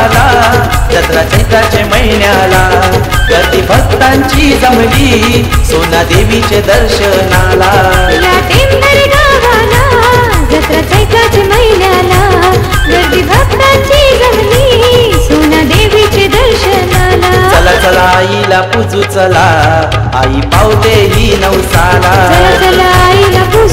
गावाला जत्रा चैत्राच्या महिन्याला गर्दी भक्तांची जमली सोना देवीचे दर्शनाला। या टेंभर गावाला जत्रा चैत्राच्या महिन्याला गर्दी भक्तांची जमली सोना देवीचे दर्शनाला। चला चला आईला पूजू चला आई पावते ही नवसाला। चला चला आईला पूजू